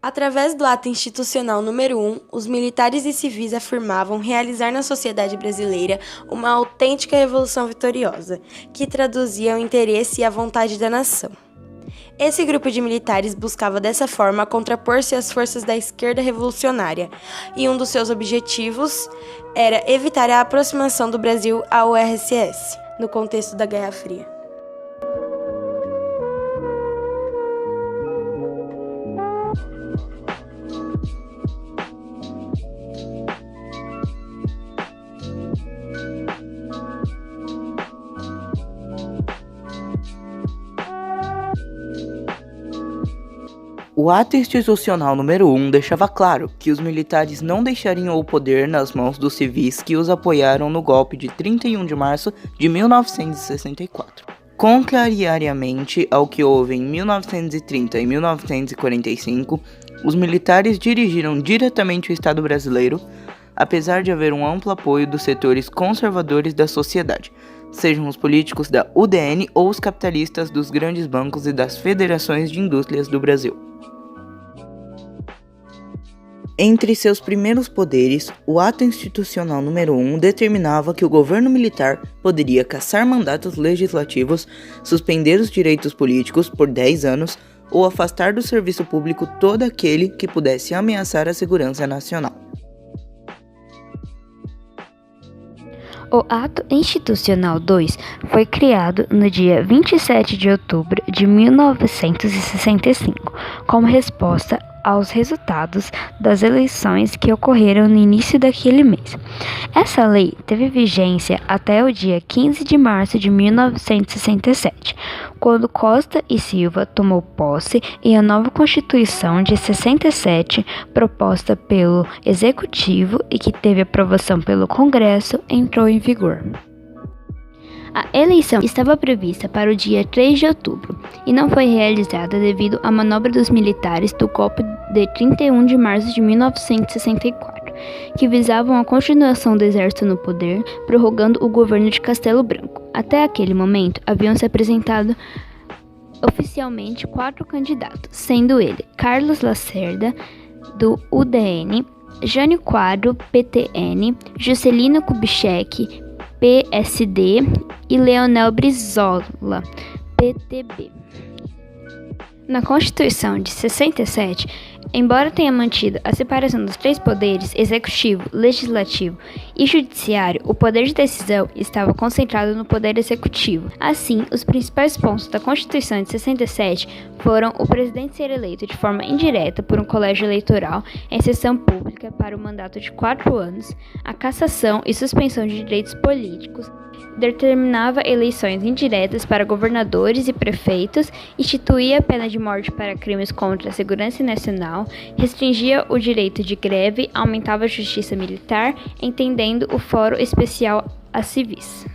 Através do ato institucional número 1, os militares e civis afirmavam realizar na sociedade brasileira uma autêntica revolução vitoriosa, que traduzia o interesse e a vontade da nação. Esse grupo de militares buscava dessa forma contrapor-se às forças da esquerda revolucionária, e um dos seus objetivos era evitar a aproximação do Brasil à URSS, no contexto da Guerra Fria. O ato institucional número 1 deixava claro que os militares não deixariam o poder nas mãos dos civis que os apoiaram no golpe de 31 de março de 1964. Contrariamente ao que houve em 1930 e 1945, os militares dirigiram diretamente o Estado brasileiro, apesar de haver um amplo apoio dos setores conservadores da sociedade, sejam os políticos da UDN ou os capitalistas dos grandes bancos e das federações de indústrias do Brasil. Entre seus primeiros poderes, o ato institucional número 1 determinava que o governo militar poderia cassar mandatos legislativos, suspender os direitos políticos por 10 anos ou afastar do serviço público todo aquele que pudesse ameaçar a segurança nacional. O Ato Institucional 2 foi criado no dia 27 de outubro de 1965, como resposta aos resultados das eleições que ocorreram no início daquele mês. Essa lei teve vigência até o dia 15 de março de 1967, quando Costa e Silva tomou posse e a nova Constituição de 67, proposta pelo Executivo e que teve aprovação pelo Congresso, entrou em vigor. A eleição estava prevista para o dia 3 de outubro e não foi realizada devido à manobra dos militares do golpe de 31 de março de 1964, que visavam a continuação do exército no poder, prorrogando o governo de Castelo Branco. Até aquele momento, haviam se apresentado oficialmente 4 candidatos, sendo ele Carlos Lacerda, do UDN, Jânio Quadro, PTN, Juscelino Kubitschek, PSD e Leonel Brizola, PTB. Na Constituição de 67, embora tenha mantido a separação dos 3 poderes, executivo, legislativo e judiciário, o poder de decisão estava concentrado no poder executivo. Assim, os principais pontos da Constituição de 67 foram o presidente ser eleito de forma indireta por um colégio eleitoral em sessão pública para o mandato de 4 anos, a cassação e suspensão de direitos políticos, determinava eleições indiretas para governadores e prefeitos, instituía a pena de morte para crimes contra a segurança nacional, restringia o direito de greve, aumentava a justiça militar, entendendo o foro especial a civis.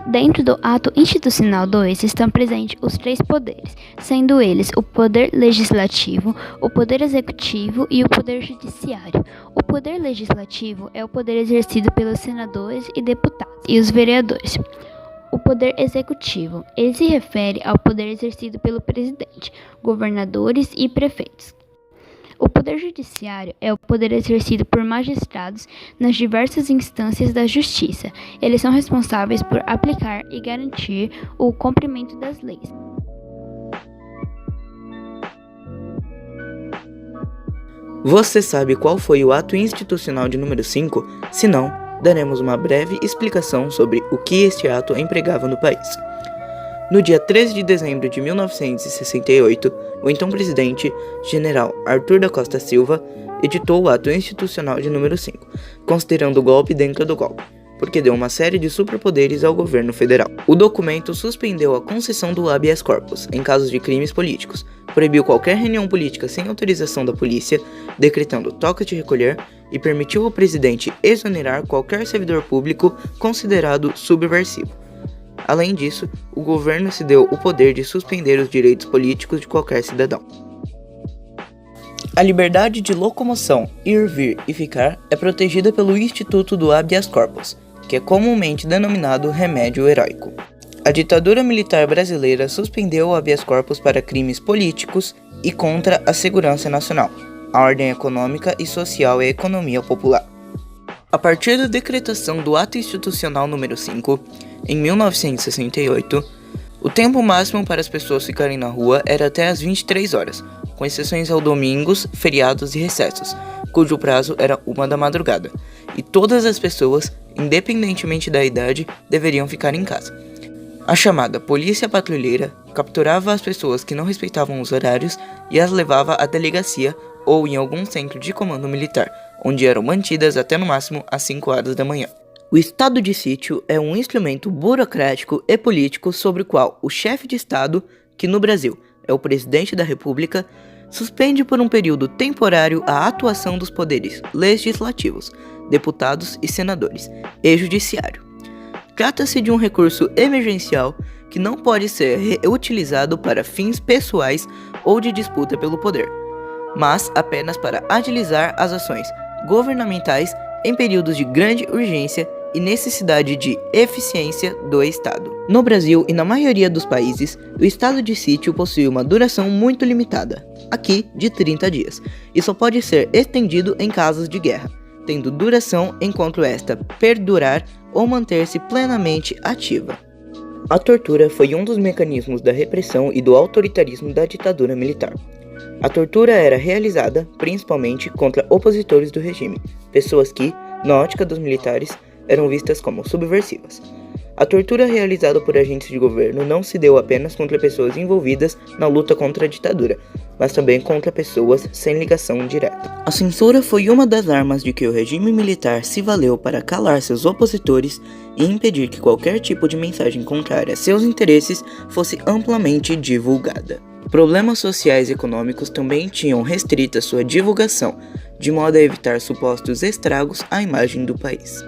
Dentro do Ato Institucional 2 estão presentes os 3 poderes, sendo eles o Poder Legislativo, o Poder Executivo e o Poder Judiciário. O Poder Legislativo é o poder exercido pelos senadores e deputados e os vereadores. O Poder Executivo, ele se refere ao poder exercido pelo presidente, governadores e prefeitos. O Poder Judiciário é o poder exercido por magistrados nas diversas instâncias da justiça. Eles são responsáveis por aplicar e garantir o cumprimento das leis. Você sabe qual foi o ato institucional de número 5? Se não, daremos uma breve explicação sobre o que este ato empregava no país. No dia 13 de dezembro de 1968, o então presidente, general Arthur da Costa Silva, editou o ato institucional de número 5, considerando o golpe dentro do golpe, porque deu uma série de superpoderes ao governo federal. O documento suspendeu a concessão do habeas corpus em casos de crimes políticos, proibiu qualquer reunião política sem autorização da polícia, decretando toque de recolher e permitiu ao presidente exonerar qualquer servidor público considerado subversivo. Além disso, o governo se deu o poder de suspender os direitos políticos de qualquer cidadão. A liberdade de locomoção, ir, vir e ficar é protegida pelo Instituto do Habeas Corpus, que é comumente denominado remédio heróico. A ditadura militar brasileira suspendeu o habeas corpus para crimes políticos e contra a segurança nacional, a ordem econômica e social e a economia popular. A partir da decretação do Ato Institucional número 5, em 1968, o tempo máximo para as pessoas ficarem na rua era até às 23 horas, com exceções aos domingos, feriados e recessos, cujo prazo era 1 da madrugada, e todas as pessoas, independentemente da idade, deveriam ficar em casa. A chamada polícia patrulheira capturava as pessoas que não respeitavam os horários e as levava à delegacia ou em algum centro de comando militar, onde eram mantidas até no máximo às 5 horas da manhã. O estado de sítio é um instrumento burocrático e político sobre o qual o chefe de estado, que no Brasil é o presidente da República, suspende por um período temporário a atuação dos poderes legislativos, deputados e senadores, e judiciário. Trata-se de um recurso emergencial que não pode ser reutilizado para fins pessoais ou de disputa pelo poder, mas apenas para agilizar as ações governamentais em períodos de grande urgência e necessidade de eficiência do Estado. No Brasil e na maioria dos países, o estado de sítio possui uma duração muito limitada, aqui de 30 dias, e só pode ser estendido em casos de guerra, tendo duração enquanto esta perdurar ou manter-se plenamente ativa. A tortura foi um dos mecanismos da repressão e do autoritarismo da ditadura militar. A tortura era realizada principalmente contra opositores do regime, pessoas que, na ótica dos militares, eram vistas como subversivas. A tortura realizada por agentes de governo não se deu apenas contra pessoas envolvidas na luta contra a ditadura, mas também contra pessoas sem ligação direta. A censura foi uma das armas de que o regime militar se valeu para calar seus opositores e impedir que qualquer tipo de mensagem contrária a seus interesses fosse amplamente divulgada. Problemas sociais e econômicos também tinham restrita sua divulgação, de modo a evitar supostos estragos à imagem do país.